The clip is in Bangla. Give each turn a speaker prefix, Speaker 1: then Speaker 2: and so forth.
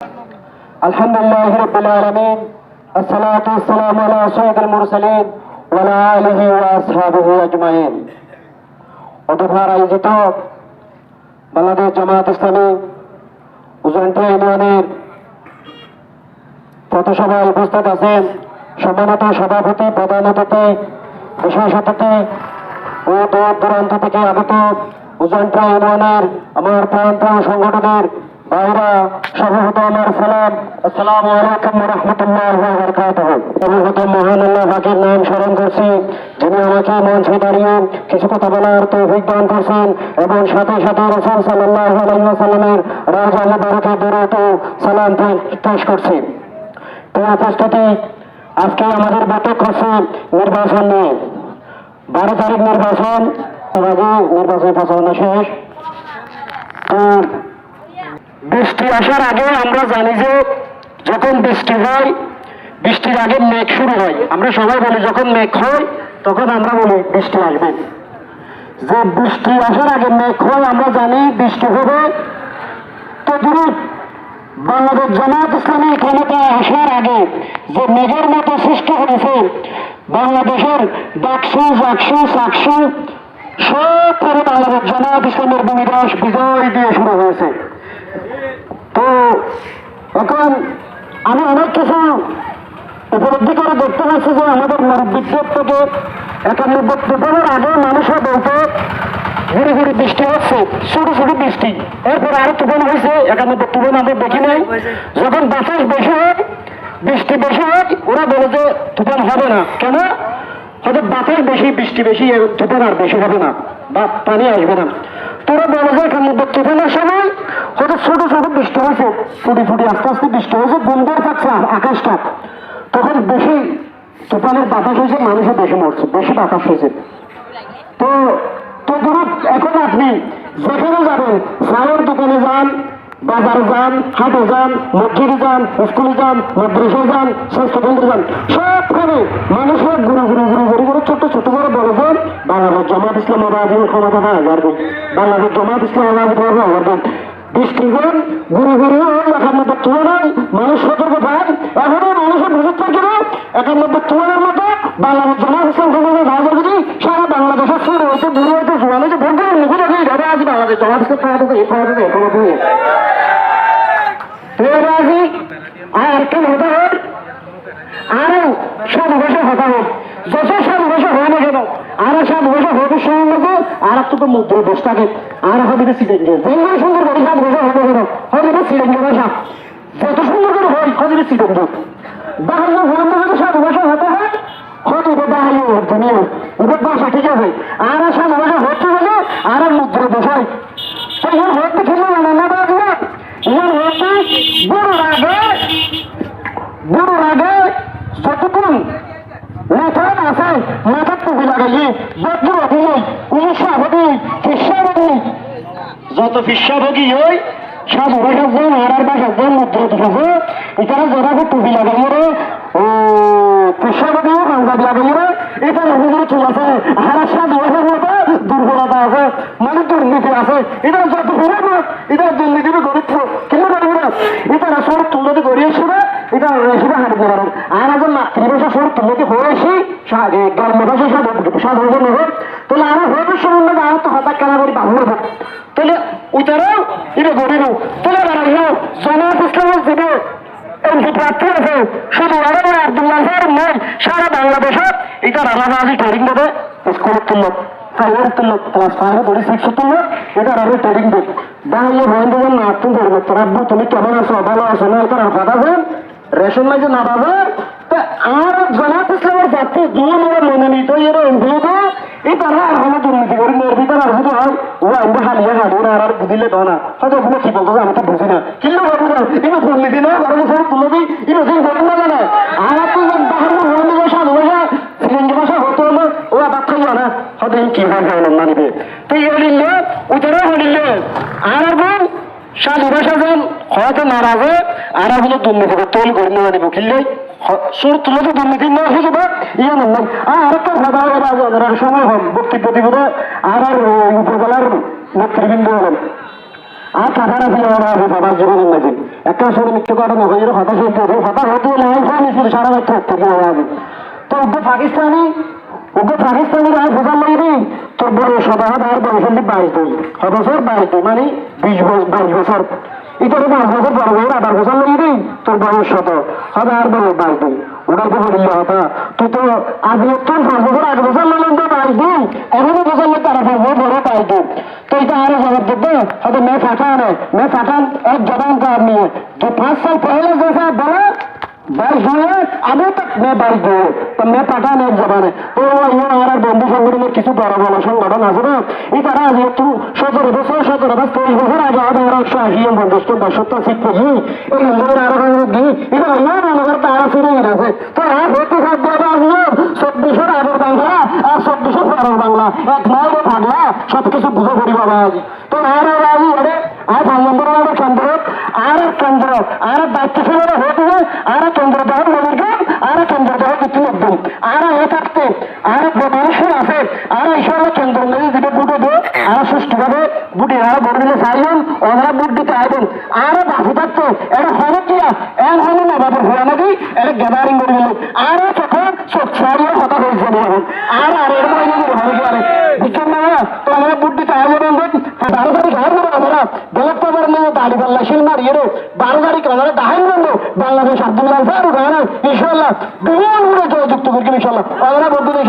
Speaker 1: আলহামদুলিল্লাহ রাব্বিল আলামিন আসসালাতু ওয়াসসালামু আলা সাইয়্যিদিল মুরসালিন ওয়া আলা আলিহি ওয়া আসহাবিহি আজমাইন। অতঃপর আয়োজিত বাংলাদেশ জামায়াত ইসলামী উজানপুর ইউনিয়নের পথসভায় উপস্থিত আছেন সম্মানিত সভাপতি, প্রধান অতিথি, বিশেষ অতিথি ও দূর দূরান্ত থেকে আগত উজানপুর ইউনিয়নের আমার প্রাণ সংগঠনের ভাইরা, সর্বপ্রথম আমার সালাম, আসসালামু আলাইকুম ওয়া রাহমাতুল্লাহি ওয়া বারাকাতুহু। সর্বপ্রথম মহান আল্লাহ পাকের নাম স্মরণ করছি, যিনি আমাকে মঞ্চে দাঁড়িয়ে কিছু কথা বলার তৌফিক দান করছেন এবং সাথে সাথে রাসূল সাল্লাল্লাহু আলাইহি ওয়াসাল্লামের রাজ মুবারকের দরুদ ও সালাম পেশ করছি। তো উপস্থিতি, আজকে আমাদের বৈঠক হচ্ছে নির্বাচন নিয়ে। 12 তারিখ নির্বাচন, আগে নির্বাচন প্রচারণা শেষ। তো বৃষ্টি আসার আগে আমরা জানি যে যখন বৃষ্টি হয়, বৃষ্টির আগে মেঘ শুরু হয়। আমরা সবাই বলি যখন মেঘ হয় তখন আমরা বলি বৃষ্টি আসবে। যে বৃষ্টি আসার আগে মেঘ হয়, আমরা জানি বৃষ্টি হবে। তো দূরত বাংলাদেশ জামায়াত ইসলামী ক্ষমতায় আসার আগে যে মেঘের মতো সৃষ্টি হয়েছে, বাংলাদেশের ডাকসু জাকসু চাকসু সব করে বাংলাদেশ জামায়াত ইসলামের ভূমিদাস বিজয় দিয়ে শুরু হয়েছে। তো এখন আমি অনেক কিছু উপলব্ধি করে দেখতে পাচ্ছি যে আমাদের মুরব্বীদের থেকে 91 তুফানের আগে মানুষরা বলতে ঘুরে ঘুরে বৃষ্টি হচ্ছে, ছোট ছোট বৃষ্টি। এরপরে আরো তুফান হয়েছে, 91 তুফান আমরা দেখি নাই। যখন বাতাস বেশি হয়, বৃষ্টি বেশি হয়, ওরা বলে যে তুফান হবে না। কেন? হয়তো বাতাস বেশি, বৃষ্টি বেশি, তুফান আর বেশি হবে না বা পানি আসবে না। তোরা বলে যে 91 তুফানের সময় হয়তো ছোট ছোট বৃষ্টি হয়েছে, ফুটি ফুটি আস্তে আস্তে বৃষ্টি হয়েছে, বন্ধের থাকছে আকাশটা, তখন বেশি তুফানের বাতাস হয়েছে, মানুষও বেশি মরছে, বেশি বাতাস হয়েছে। তো তো ধরুন এখন আপনি যেখানে যাবেন, চায়ের দোকানে যান, বাজারে যান, হাটে যান, মসজিদে যান, স্কুলে যান, মাদ্রাসায় যান, স্বাস্থ্যকেন্দ্রে যান, সবখানে মানুষের ঘুরে ছোট্ট ছোট করে বলে যান বাংলাদেশ জামায়াত ইসলামী ক্ষমতা পাওয়া, বাংলাদেশ জামায়াত ইসলামী পাওয়া। বৃষ্টি যান ঘুরে একান্ন তুলনায় মানুষ সতর্ক পান। এখনো মানুষের বুঝতে থাকে না 91 তুলনার মতো বাংলাদেশ জামায়াত ইসলাম ক্ষমতা ভালো যদি সারা বাংলাদেশের শুরু হইতে দূর হইতে জোয়ান হইতে ভোট দেবেন মুখে দেখে ধরে আজ বাংলাদেশ জামায়াত ইসলাম ক্ষমতা এই ক্ষমতা এখনো দিয়ে রাজি। আর কেন হতে হয় আরো সমাবেশে হতে হোক, যত সমাবেশে হয় না কেন আরো সমাবেশে হতে সময় লাগে। আর তো মুদ্রা বসে থাকে, আর হবে সিডেঙ্গে যেমন সুন্দর করে সমাবেশে হবে কেন হবে সিডেঙ্গে ভাষা, যত সুন্দর করে হয় হবে সিডেঙ্গে বাংলা হলে সমাবেশে হতে হয়, হতে বাহাই ধনীয় ওদের ভাষা ঠিক আছে। আর সমাবেশে হচ্ছে হলে আর মুদ্রা বসায় তখন হতে খেলে না বাজবে ইয়ার হচ্ছে বুড়োর আগে যতক্ষণ মাথায় আছে মাথার টুপি লাগাইয়ে বদ্ধ রাখি উনিশাভোগী ফিসাভোগী যত ফিসাভোগী হই সাধু ভাষার যান আর ভাষার যান মুদ্রা দেখাছে এখানে যারা টুপি লাগাইয়ে রে ও ফিসাভোগী পাঞ্জাবি লাগাইয়ে রে এখানে অভিযোগ চলে আছে। আর সাধু ভাষার মতো দুর্বলতা আছে, মানে দুর্নীতি আছে। এটা যত ঘুরাবো এটা দুর্নীতি গরিব কিন্তু গরিব এটা সব তুলতে গড়িয়েছিল, এটা রেসিপি হাঁটতে পারেন। আর একজন মাতৃভাষা সব তুলতে হয়েছি গ্রাম্য ভাষা সাধারণ হোক, তাহলে আরো হয়ে সম্বন্ধে আরো তো হঠাৎ কেনা করি বাবু হোক, তাহলে ওইটারও এটা গরিব তাহলে বাড়াইও জামায়াত ইসলামের যদি এমপি প্রার্থী আছে শুধু আব্দুল্লাহ নয় সারা বাংলাদেশে এটা রানাবাজি ট্রেনিং দেবে, স্কুলের তুল্য ফাইভের তুল্য ক্লাস 5 ধরে 6 তুল্য এটা আরো ট্রেনিং দেবে। বাংলা বন্ধুজন না তুমি করবে তোর আব্বু তুমি কেমন আছো ভালো আছো না তোর কথা বল রেশন মাইজে না পাবে। আর জামায়াত ইসলামের প্রার্থী দুই মনোনীত এর এমপি এই তারা আর হলো দুর্নীতি করি মেয়ের ভিতরে আর শুধু হয় ও আমরা হালিয়ে হাঁড়ি না আর বুঝিলে তো না হয়তো ওগুলো কি বলতো আমি তো বুঝি না কিন্তু ভাবু না এটা দুর্নীতি না বড় বছর তুলে দিই এটা সেই ঘটনা না না। আর তো বাহান্ন হলে সাধু ভাষা সিলেন্ডি ভাষা হতো হলো ওরা বাদ খাইও না হয়তো এই কি ভাষা না নিবে তো এই হলিলে ওইটারও হলিলে আর বোন সাধু ভাষা যান হয়তো নারাজে আর হলো দুর্নীতি তৈরি করে নেওয়া নিব কিনলে সুর তুলে তো দুর্নীতি না হয়ে যাবে ইয়ে নাম আর একটা ভাষা সময় হন বক্তব্য দিব আর উপজেলার নেতৃবৃন্দ হলেন আর কাঠারা ছিল আমার জীবনের মাঝে একটা শ্রমিক কারণ হয়ে হতাশ হতে হবে, হতাশ হতে হলে সারা রাত থাকতে হবে। তো পাকিস্তানি রায় ফসল লাগবে তোর বড় সদাহত আর বয়স 22 বছর 22 মানে 22 বছর ইতারে 5 বছর বড় বড় 18 বছর লাগবে তোর বয়স 17 হবে আর বড় 22 ওটা তো বলিল হতা তুই তো আগে তোর 5 বছর 8 বছর লাগলো তো 22 এখনো বছর লাগে তারা 5 বছর বড় 22 तो इतना आरे जवाब देते अगर मैं फाटान एक जवान का आदमी है जो 5 साल पहले जैसा बोला 22 हुए अभी तक मैं 22 हुए तो मैं पाठान एक जवान है तो ये हमारा बंधु संगठन কিছু বড় বড় সংগঠন আছে না এই তারা আজ একটু 17 বছর 23 বছর আগে আমাদের 180 50 সিট পেয়েছি এই আমাদের আরো কি এটা আমাদের তারা ফিরে গেছে তো আর হতে সাধ্য আসলো 24 আগের বাংলা আর 24 পরের বাংলা এক মাইলে থাকলা সবকিছু বুঝে পড়ি বাবা তো আর রাজি ওরে আজ আমাদের কেন্দ্র আর দায়িত্ব ছিল হতে আর কেন্দ্র দেওয়ার মনে আর কেন্দ্র দেওয়ার কিছু একদম আর থাকতে আর মানুষের আছে আর ঈশ্বরের কেন্দ্র নিয়ে যেটা বুটে দেয় আর সুষ্ঠুভাবে বুটে আর ভোট দিলে চাইবেন ওনারা ভোট দিতে আইবেন আর বাকি থাকতে এটা হবে কিনা এর হলে না বাবার ঘোরা নাকি এটা গ্যাদারিং করে দিল আর তখন চোখ ছাড়িয়ে হতা হয়েছে আর এর মধ্যে হবে কি আরে বিজ্ঞান না তো আমরা ভোট দিতে আইবেন তাড়াতাড়ি ঘর দেবো আমরা বেলক পাবার নিয়ে দাড়ি পাল্লা শিল মারিয়ে 12 তারিখ আমরা দাহাই বলবো বাংলাদেশ আব্দুল্লাহ স্যার ইনশাল্লাহ বিভিন্ন জয়যুক্ত করবেন ইনশাল্লাহ আমরা ভোট দিতে